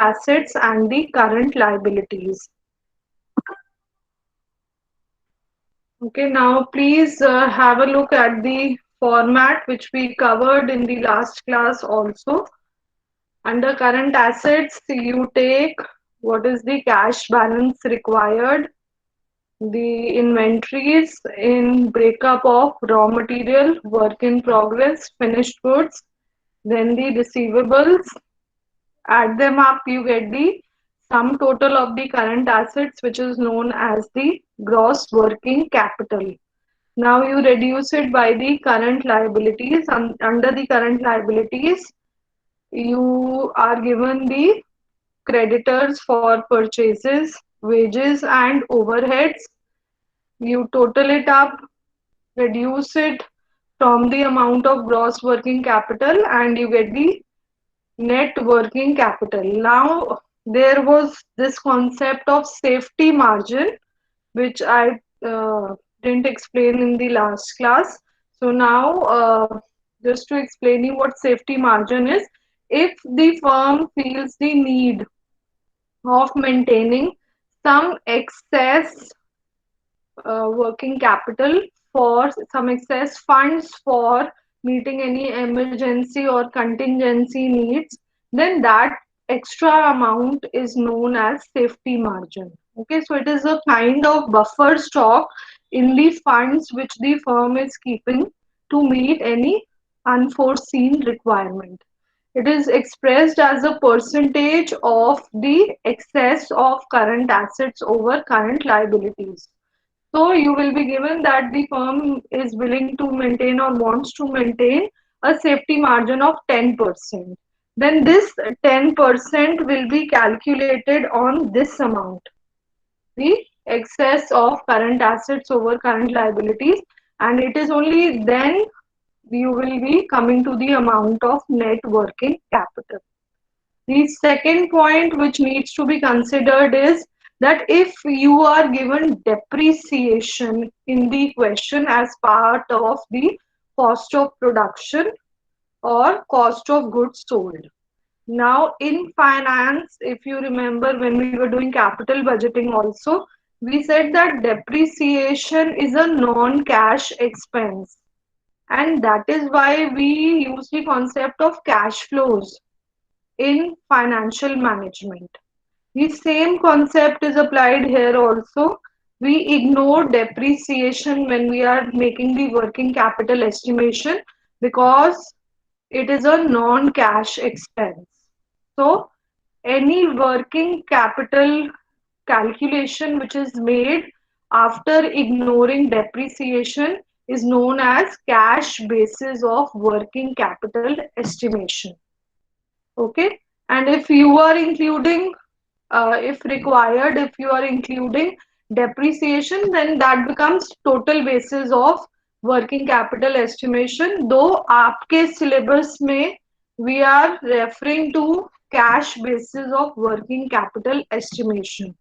assets and the current liabilities. Okay, now please have a look at the format which we covered in the last class also. Under current assets, you take what is the cash balance required, the inventories in breakup of raw material, work in progress, finished goods, then the receivables, add them up, you get the sum total of the current assets, which is known as the gross working capital. Now you reduce it by the current liabilities. Under the current liabilities, you are given the creditors for purchases, wages, and overheads. You total it up, reduce it from the amount of gross working capital, and you get the net working capital. Now, there was this concept of safety margin, which I didn't explain in the last class. So now, just to explain you what safety margin is, if the firm feels the need of maintaining some excess working capital for some excess funds for meeting any emergency or contingency needs, then that extra amount is known as safety margin. Okay, so it is a kind of buffer stock in the funds which the firm is keeping to meet any unforeseen requirement. It is expressed as a percentage of the excess of current assets over current liabilities. So you will be given that the firm is willing to maintain or wants to maintain a safety margin of 10%. Then this 10% will be calculated on this amount, the excess of current assets over current liabilities, and it is only then you will be coming to the amount of net working capital. The second point which needs to be considered is that if you are given depreciation in the question as part of the cost of production or cost of goods sold. Now, in finance, if you remember when we were doing capital budgeting also, we said that depreciation is a non-cash expense. And that is why we use the concept of cash flows in financial management. The same concept is applied here also. We ignore depreciation when we are making the working capital estimation because it is a non-cash expense. So, any working capital calculation which is made after ignoring depreciation is known as cash basis of working capital estimation. Okay, and if you are including if required, if you are including depreciation, then that becomes total basis of working capital estimation, though आपके syllabus में we are referring to cash basis of working capital estimation.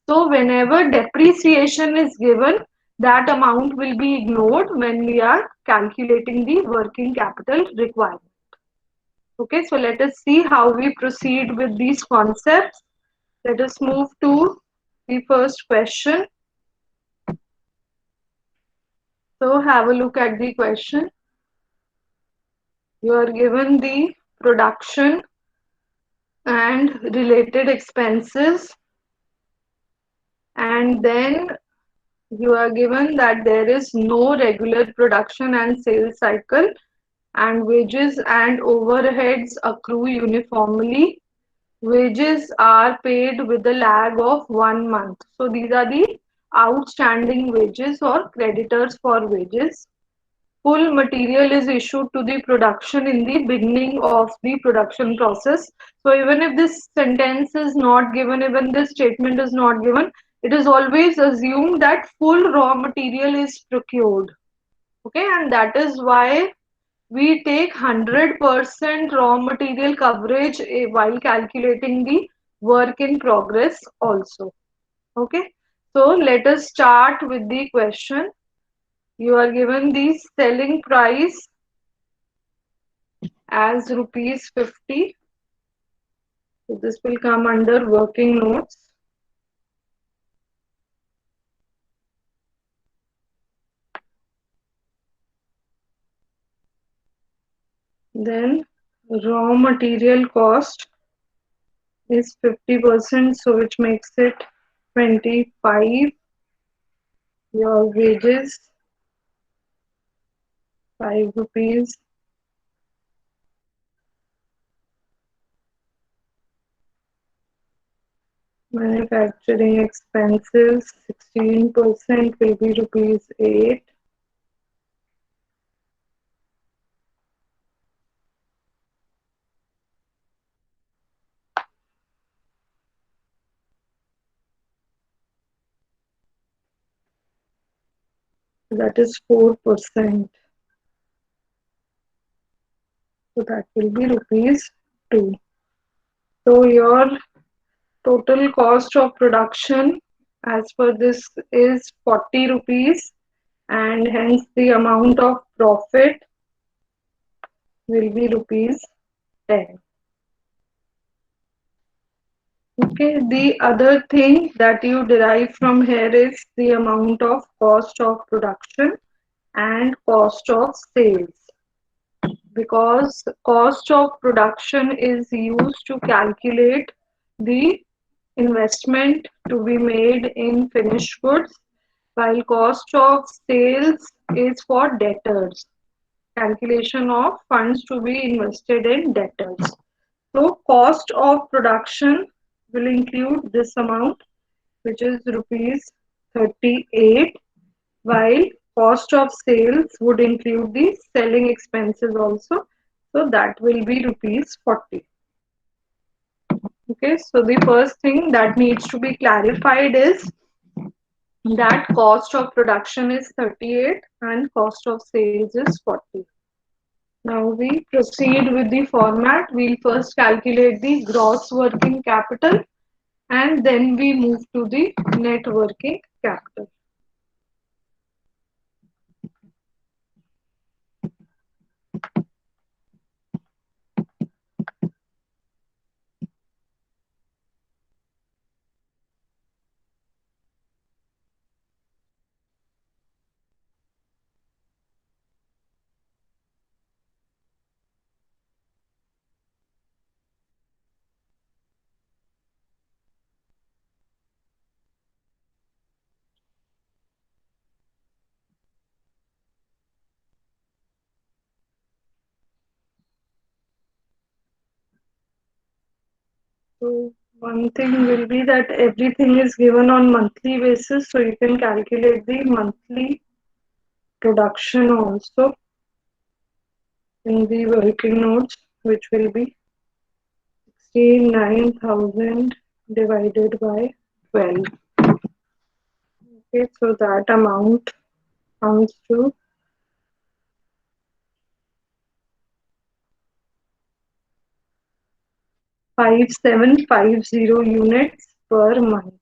So whenever depreciation is given, that amount will be ignored when we are calculating the working capital requirement. Okay, so let us see how we proceed with these concepts. Let us move to the first question. So have a look at the question. You are given the production and related expenses, and then you are given that there is no regular production and sales cycle, and wages and overheads accrue uniformly. Wages are paid with a lag of 1 month. So these are the outstanding wages or creditors for wages. Full material is issued to the production in the beginning of the production process. So even if this sentence is not given, even this statement is not given, it is always assumed that full raw material is procured. Okay, and that is why we take 100% raw material coverage while calculating the work in progress also. Okay, so let us start with the question. You are given the selling price as rupees 50 So this will come under working notes. Then raw material cost is 50%, so which makes it 25. Your wages 5 rupees. Manufacturing expenses 16% will be rupees 8. That is 4%. So that will be rupees 2. So your total cost of production as per this is 40 rupees, and hence the amount of profit will be rupees 10. Okay, the other thing that you derive from here is the amount of cost of production and cost of sales, because cost of production is used to calculate the investment to be made in finished goods, while cost of sales is for debtors, calculation of funds to be invested in debtors. So cost of production will include this amount, which is rupees 38, while cost of sales would include the selling expenses also. So that will be rupees 40. Okay, so the first thing that needs to be clarified is that cost of production is 38 and cost of sales is 40. Now we proceed with the format. We'll first calculate the gross working capital and then we move to the net working capital. So one thing will be that everything is given on monthly basis, so you can calculate the monthly production also in the working notes, which will be 69,000 divided by 12. Okay, so that amount comes to 5750 units per month.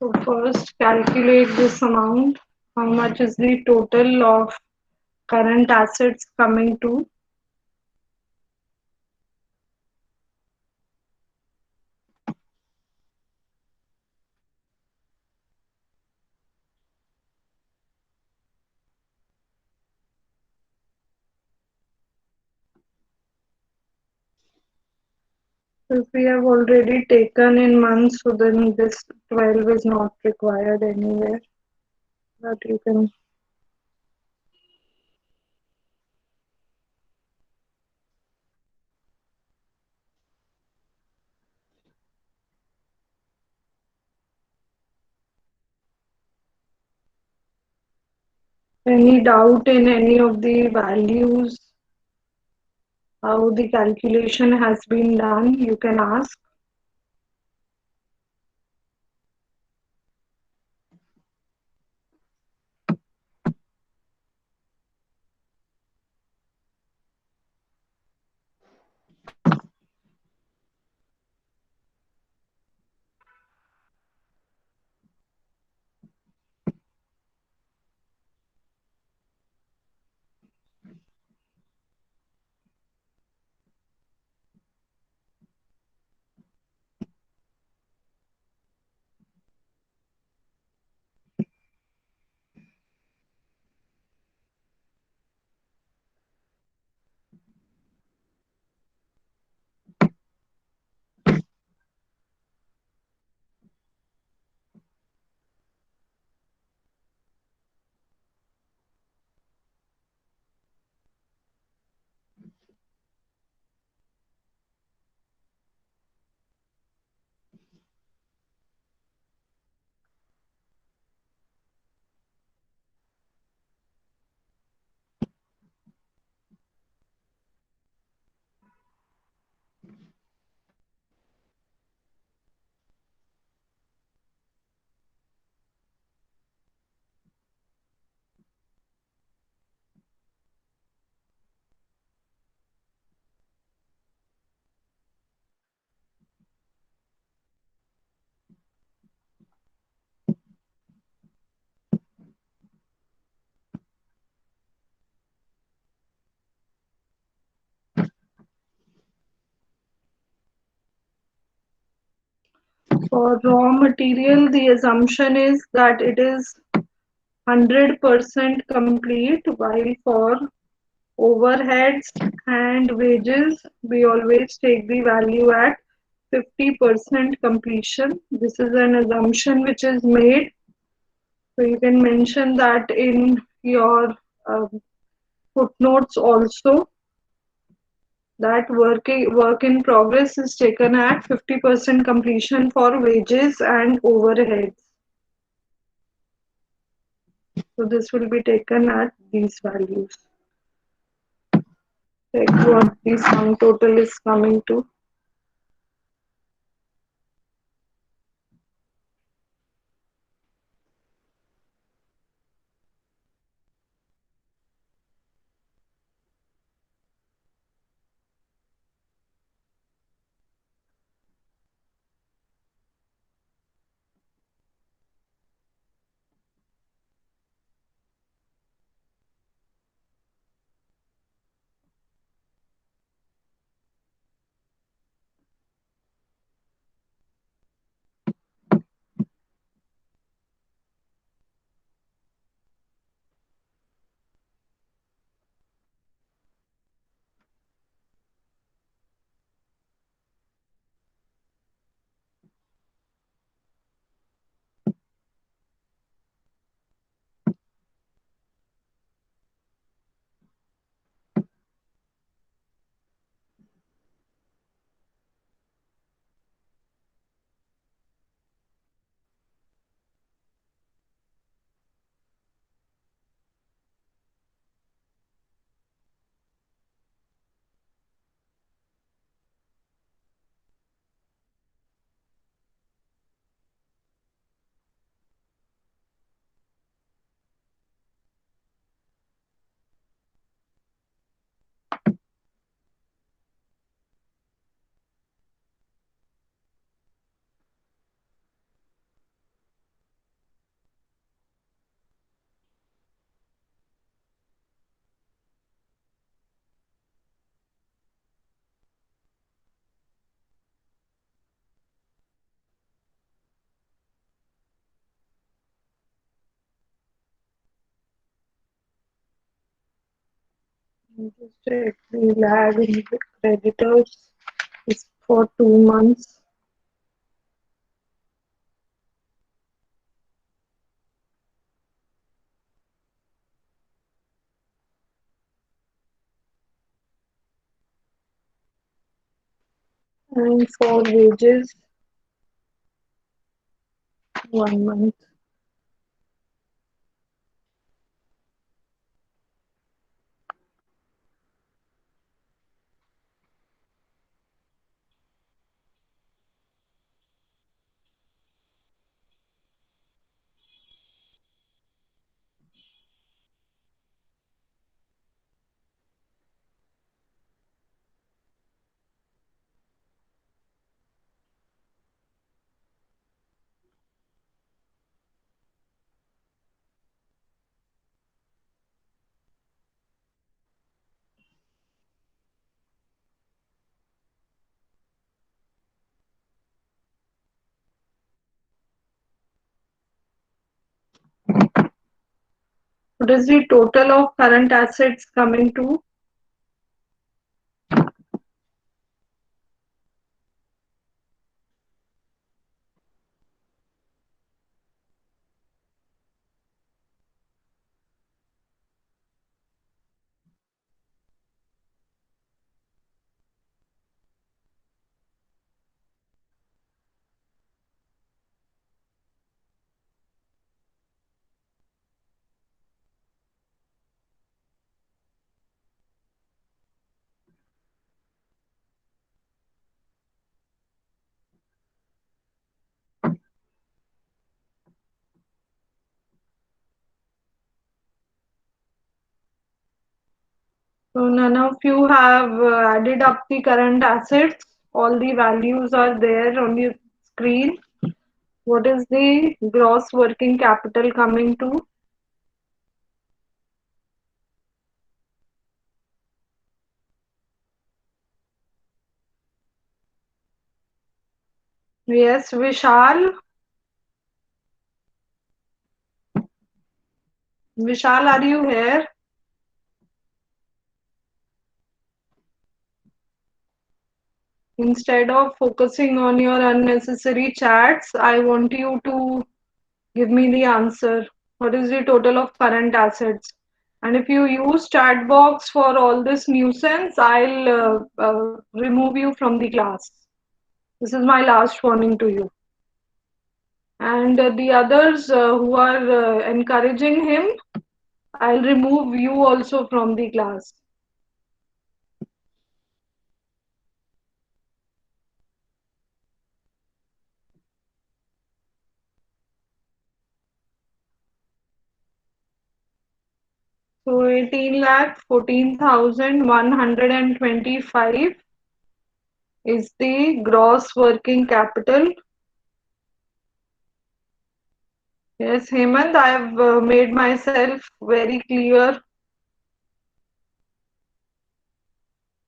So first calculate this amount. How much is the total of current assets coming to? If we have already taken in months, so then this 12 is not required anywhere. But you can any doubt in any of the values, how the calculation has been done, you can ask. For raw material, the assumption is that it is 100% complete, while for overheads and wages, we always take the value at 50% completion. This is an assumption which is made. So you can mention that in your uh, footnotes also, that work in progress is taken at 50% completion for wages and overheads. So this will be taken at these values. Check what the sum total is coming to. Just check the lag in the creditors is for 2 months. And for wages, 1 month. What is the total of current assets coming to? So none of you have added up the current assets. All the values are there on your screen. What is the gross working capital coming to? Yes, Vishal. Vishal, are you here? Instead of focusing on your unnecessary chats, I want you to give me the answer. What is the total of current assets? And if you use chat box for all this nuisance, I'll remove you from the class. This is my last warning to you. And the others who are encouraging him, I'll remove you also from the class. So 18 lakh 14,125 is the gross working capital. Yes, Hemant, I have made myself very clear.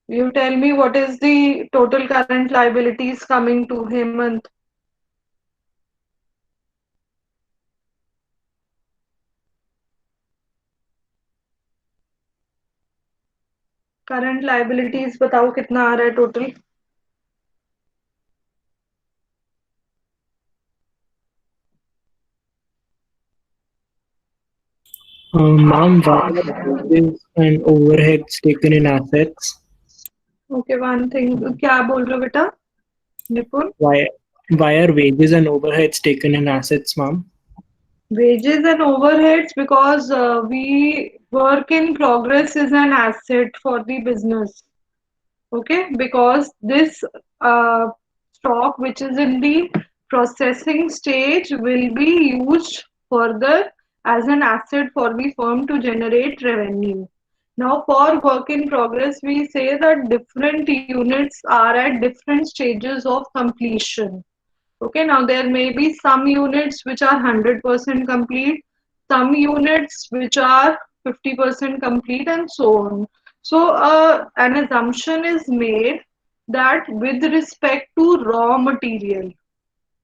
You tell me what is the total current liabilities coming to Hemant. Current liabilities बताओ कितना आ रहा है total Ma'am, why are wages and overheads taken in assets? Okay one thing क्या बोल रहे हो बेटा निपुण Why why are wages and overheads taken in assets, ma'am? wages and overheads because we work in progress is an asset for the business. Okay, because this uh, stock which is in the processing stage will be used further as an asset for the firm to generate revenue. Now, for work in progress, we say that different units are at different stages of completion. Okay, now there may be some units which are 100% complete, some units which are 50% complete, and so on. So, an assumption is made that with respect to raw material,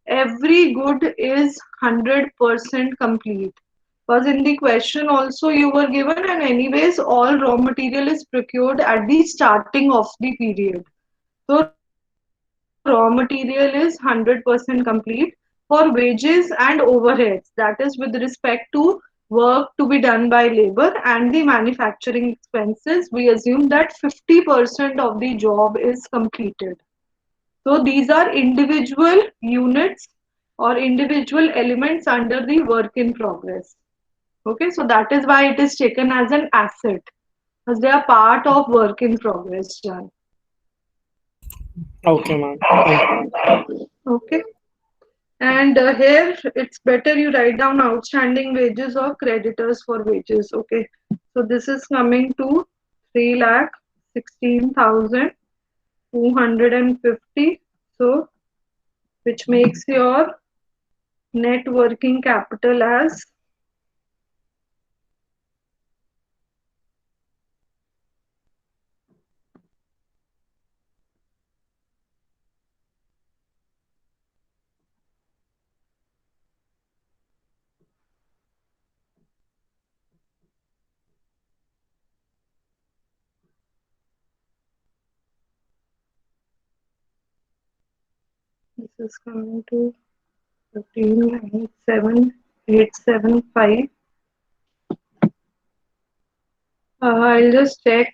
every good is 100% complete. Because in the question also you were given, and anyways all raw material is procured at the starting of the period. So raw material is 100% complete for wages and overheads, that is with respect to work to be done by labor and the manufacturing expenses. We assume that 50% of the job is completed. So these are individual units or individual elements under the work in progress. Okay, so that is why it is taken as an asset, as they are part of work in progress, Jan. Okay, ma'am. Thank you. Okay. And here it's better you write down outstanding wages or creditors for wages. Okay. So this is coming to 3,16,250. So which makes your net working capital as, this is coming to 15,7,875. I'll just check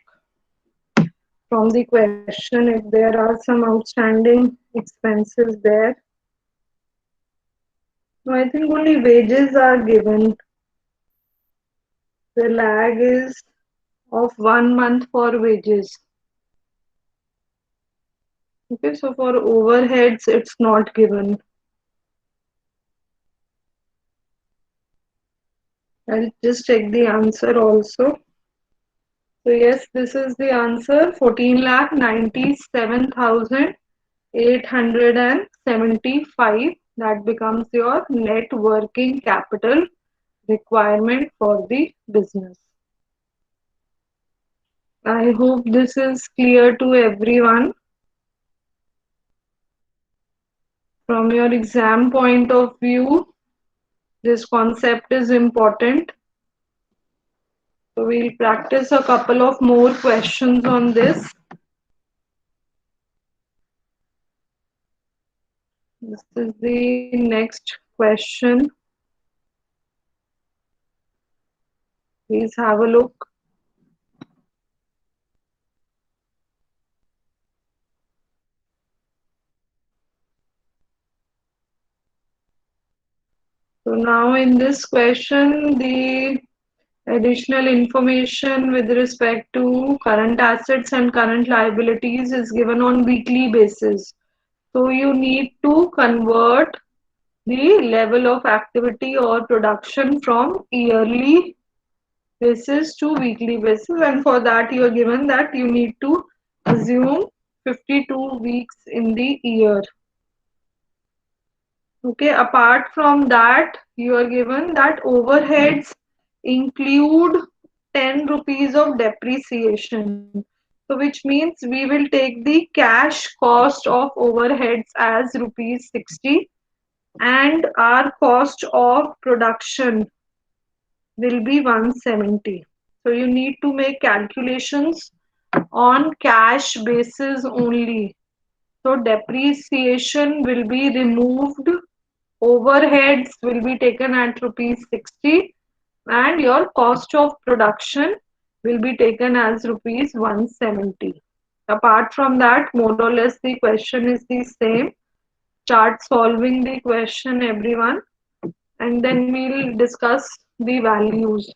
from the question if there are some outstanding expenses there. No, I think only wages are given. The lag is of 1 month for wages. Okay, so for overheads, it's not given. I'll just check the answer also. So yes, this is the answer, 14,97,875. That becomes your net working capital requirement for the business. I hope this is clear to everyone. From your exam point of view, this concept is important. So we'll practice a couple of more questions on this. This is the next question. Please have a look. So now in this question, the additional information with respect to current assets and current liabilities is given on weekly basis. So you need to convert the level of activity or production from yearly basis to weekly basis, and for that you are given that you need to assume 52 weeks in the year. Okay, apart from that, you are given that overheads include 10 rupees of depreciation. So which means we will take the cash cost of overheads as rupees 60, and our cost of production will be 170. So you need to make calculations on cash basis only. So depreciation will be removed, overheads will be taken at rupees 60, and your cost of production will be taken as rupees 170. Apart from that, more or less the question is the same. Start solving the question, everyone, and then we'll discuss the values.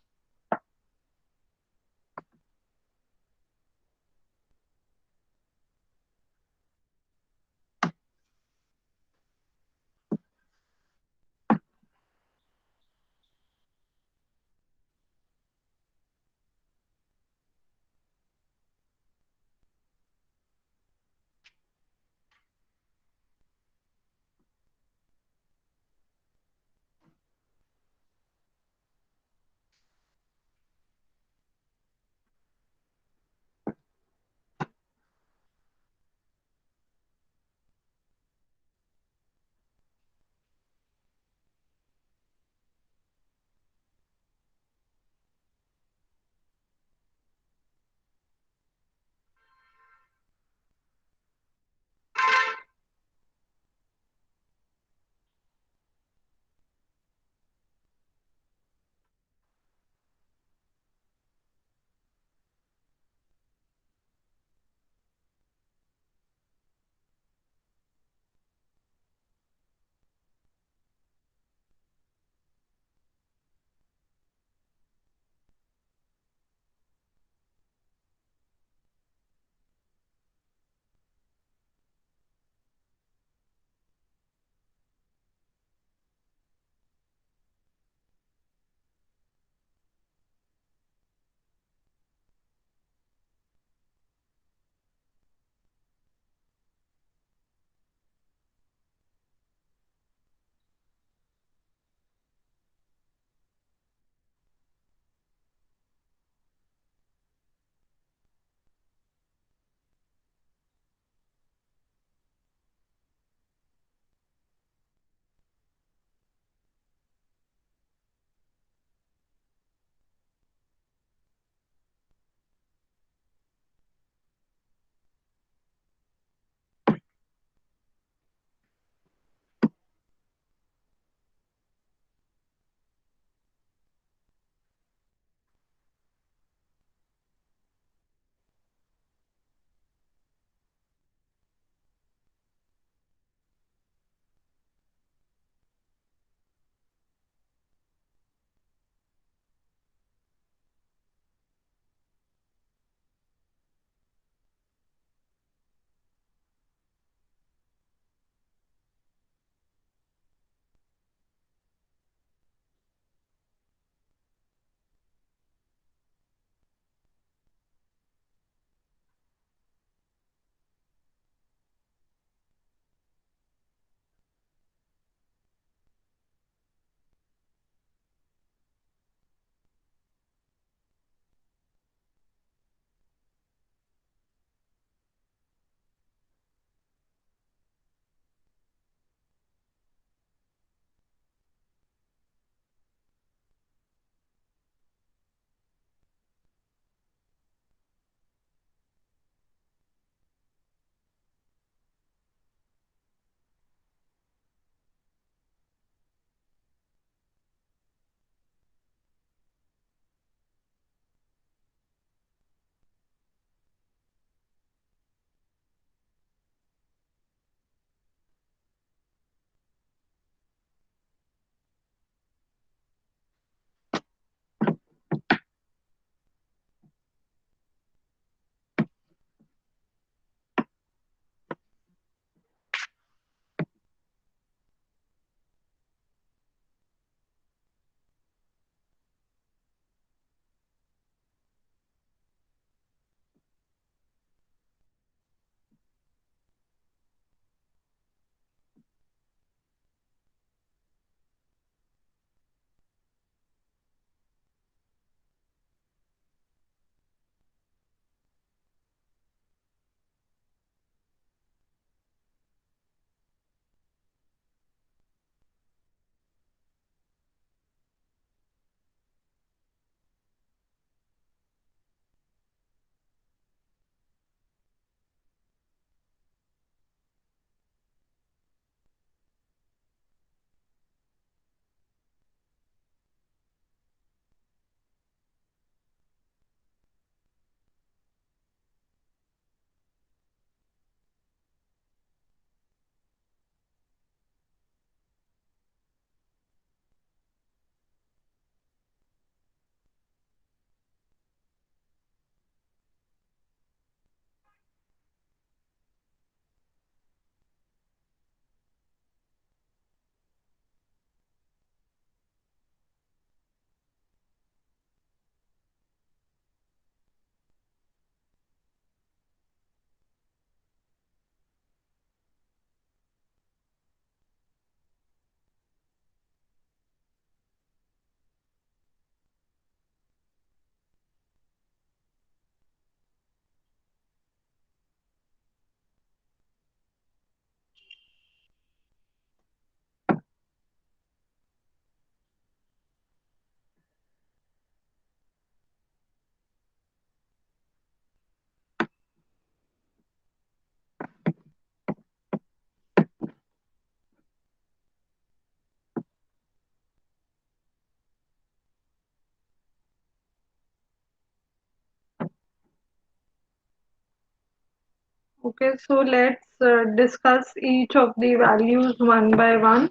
Okay, so let's discuss each of the values one by one.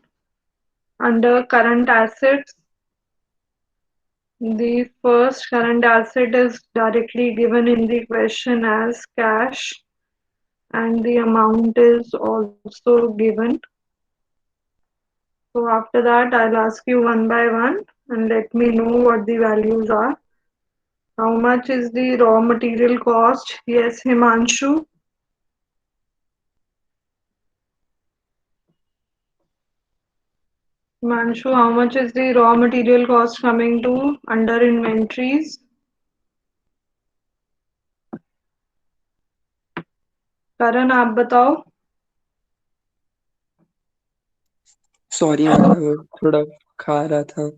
Under current assets, the first current asset is directly given in the question as cash, and the amount is also given. So after that, I'll ask you one by one and let me know what the values are. How much is the raw material cost? Yes, Himanshu. Himanshu, how much is the raw material cost coming to under inventories? करण आप बताओ. Sorry ma'am, थोड़ा खा रहा था।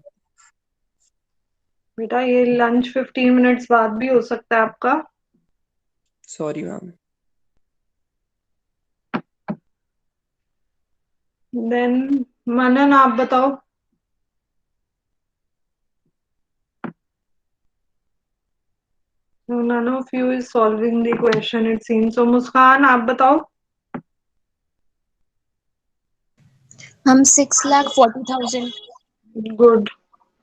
बेटा ये lunch 15 minutes बाद भी हो सकता है आपका. Sorry ma'am. देन मनन आप बताओ. None of you is solving the question it seems. So मुस्कान आप बताओ. हम 6,40,000. Good.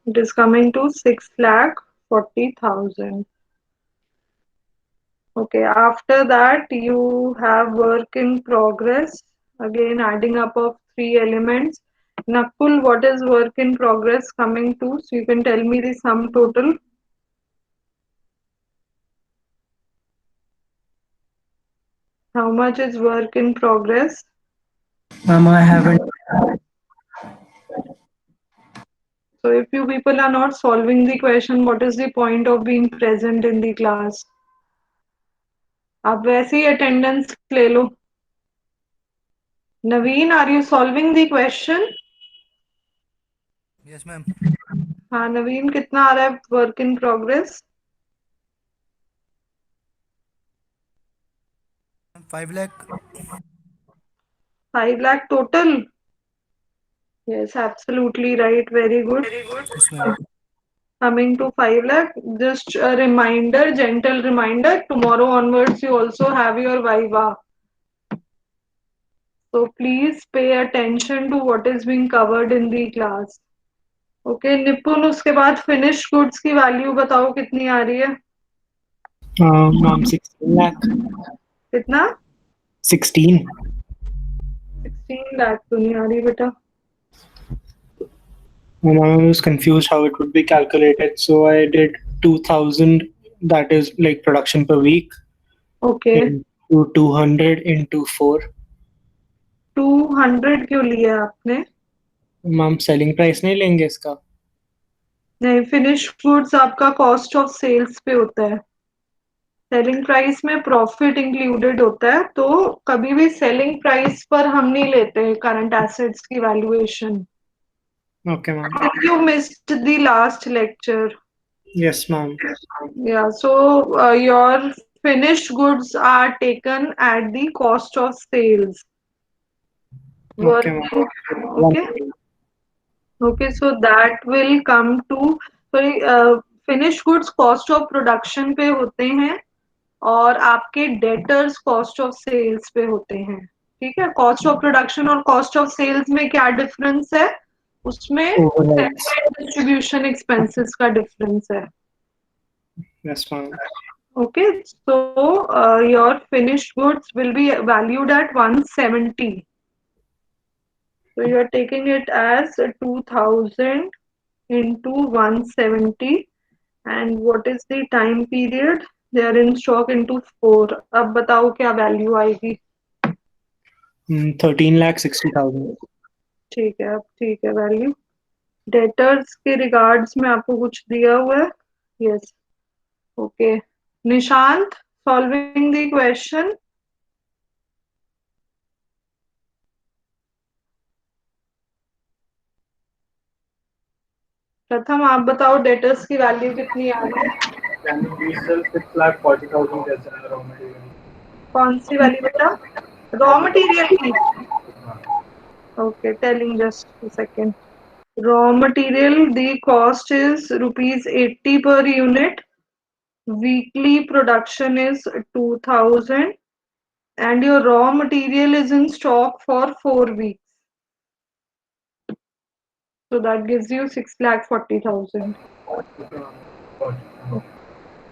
It is coming to 6,40,000. Okay, after that you have work in progress. Again, adding up of three elements. Nakul, what is work in progress coming to? So you can tell me the sum total. How much is work in progress? Ma'am, I haven't. So if you people are not solving the question, what is the point of being present in the class? आप वैसे ही attendance ले लो. Naveen, are you solving the question? Yes ma'am. हाँ नवीन, कितना आ रहा है work in progress? 5 lakh. 5 lakh total? Yes, absolutely right. Very good. Yes ma'am. Coming to 5 lakh, just a reminder, gentle reminder, tomorrow onwards you also have your Viva. So please pay attention to what is being covered in the class. Okay, निपुण, उसके बाद finished goods की value बताओ कितनी आ रही है? Ma'am, 16 lakh. कितना? 16. 16 lakh तो नहीं आ रही बेटा. Ma'am, I was confused how it would be calculated, so I did 2,000, that is like production per week, Okay, into 200 into 4. 200 क्यों लिया आपने? Ma'am, selling price नहीं लेंगे इसका? नहीं, फिनिश्ड गुड्स आपका कॉस्ट ऑफ सेल्स पे होता है. सेलिंग प्राइस में प्रॉफिट इंक्लूडेड होता है, तो कभी भी सेलिंग प्राइस पर हम नहीं लेते करंट एसेट्स की valuation. Okay, ma'am. You missed the last lecture. Yes, ma'am. Yeah, so your finished goods are taken at the cost of sales. Okay, ma'am. Okay. Okay, so that will come to, sorry, finished goods cost of production पे होते हैं और आपके debtors cost of sales पे होते हैं. ठीक है, कॉस्ट ऑफ प्रोडक्शन और कॉस्ट ऑफ सेल्स में क्या डिफरेंस है? उसमें Overheads. डिस्ट्रीब्यूशन एक्सपेंसेस का डिफरेंस है. Yes, ma'am. Okay, so your finished goods will be valued at 170. So you are taking it as 2000 into 170. And what is the time period? They are in stock into 4. अब बताओ क्या value आएगी? 13,60,000. ठीक है, अब ठीक है वैल्यू. डेटर्स के रिगार्ड्स में आपको कुछ दिया हुआ है? Yes. Okay, Nishant, solving the question. प्रथम आप बताओ डेटर्स की वैल्यू कितनी आ रही है? Can we sell 6,40,000 as a raw material? कौन सी वाली बेटा? रॉ मटेरियल की. Okay, telling just a second. Raw material, the cost is rupees 80 per unit. Weekly production is 2000. and your raw material is in stock for 4 weeks. So that gives you 6,40,000.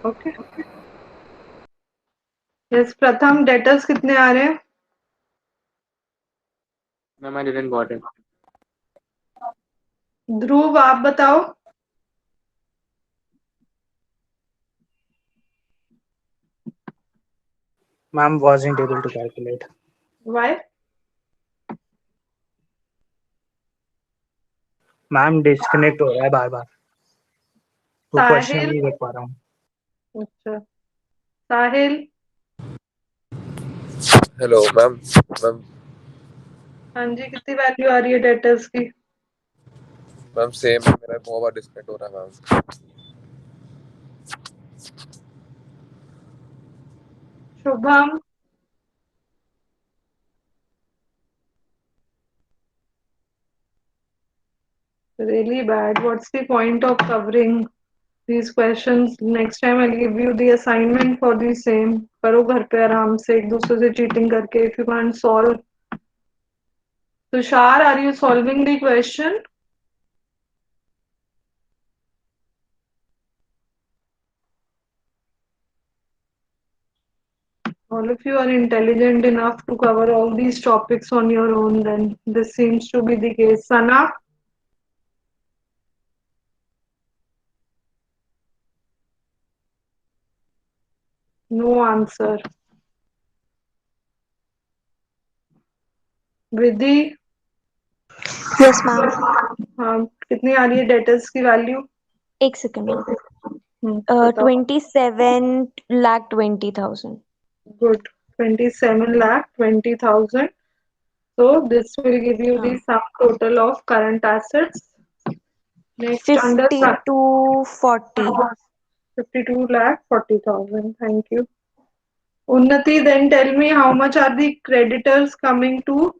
Okay. Yes, Pratham, debtors कितने आ रहे हैं? Ma'am, I didn't got it. ध्रुव, आप बताओ. Ma'am wasn't able to calculate. Why? Ma'am disconnect हो रहा है बार बार, वो question साहिल. नहीं देख पा रहा हूँ. अच्छा. साहिल. Hello ma'am. मैम हाँ जी, कितनी वैल्यू आ रही है डेटर्स की? मैम सेम है, मेरा बहुत बार डिस्कनेक्ट हो रहा है ma'am. Shubham. Really bad. What's the point of covering these questions? Next time I'll give you the assignment for the same. करो घर पे आराम से एक दूसरे से cheating करके. If you can't solve. Tushar, are you solving the question? All of you are intelligent enough to cover all these topics on your own then. This seems to be the case. Sana? No answer. Vidhi? Yes, ma'am. हाँ, कितनी आ रही है debtors की value? एक second ma'am. 27,20,000. Good. 27,20,000. So this will give you the sum total of current assets. Next under 52,40. 52,40,000. Thank you. Unnati, then tell me how much are the creditors coming to?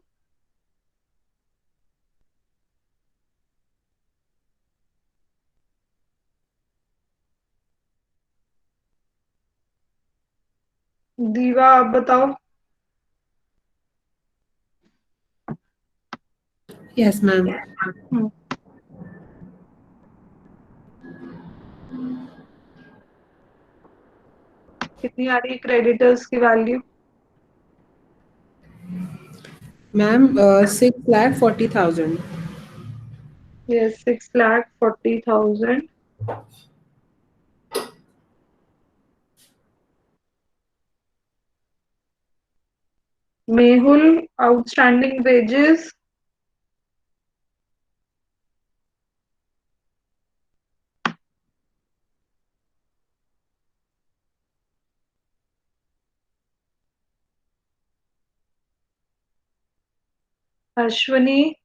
दीवा, आप बताओ. Yes, ma'am. कितनी आ रही है creditors की value? Ma'am, 6,40,000. Yes, 6,40,000. Mehul, outstanding wages. Ashwini.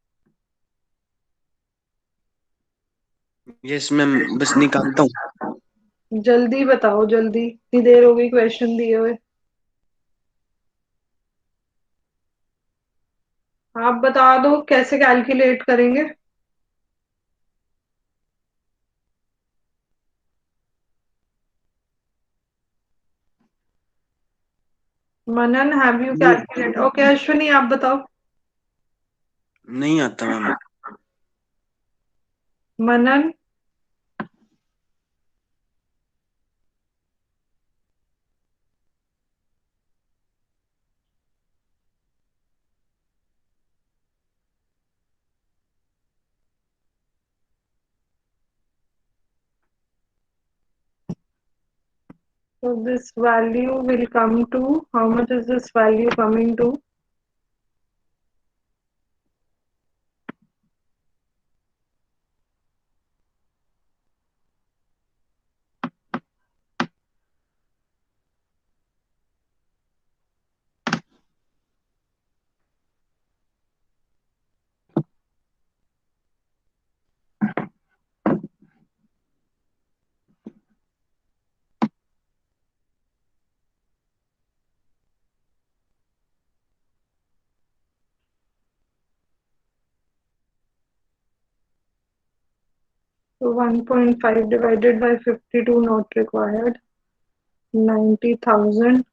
Yes, ma'am. बस निकालता हूँ. जल्दी बताओ, जल्दी. इतनी देर हो गई क्वेश्चन दिए हुए. आप बता दो कैसे कैलकुलेट करेंगे. Manan, have you calculate? Okay Ashwini, आप बताओ. नहीं आता ma'am. Manan. So this value will come to, how much is this value coming to? So 1.5 divided by 52 not required. 90,000.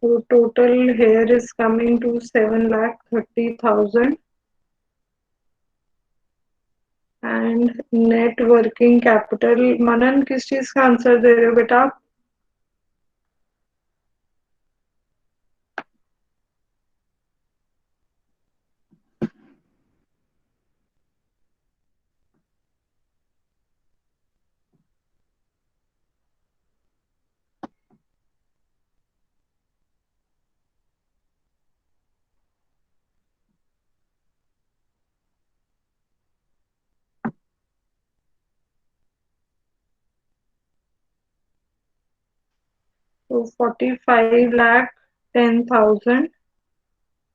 So total here is coming to 7,30,000 and net working capital. मनन किस चीज का answer दे रहे हो बेटा? So 45,10,000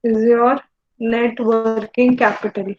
is your net working capital.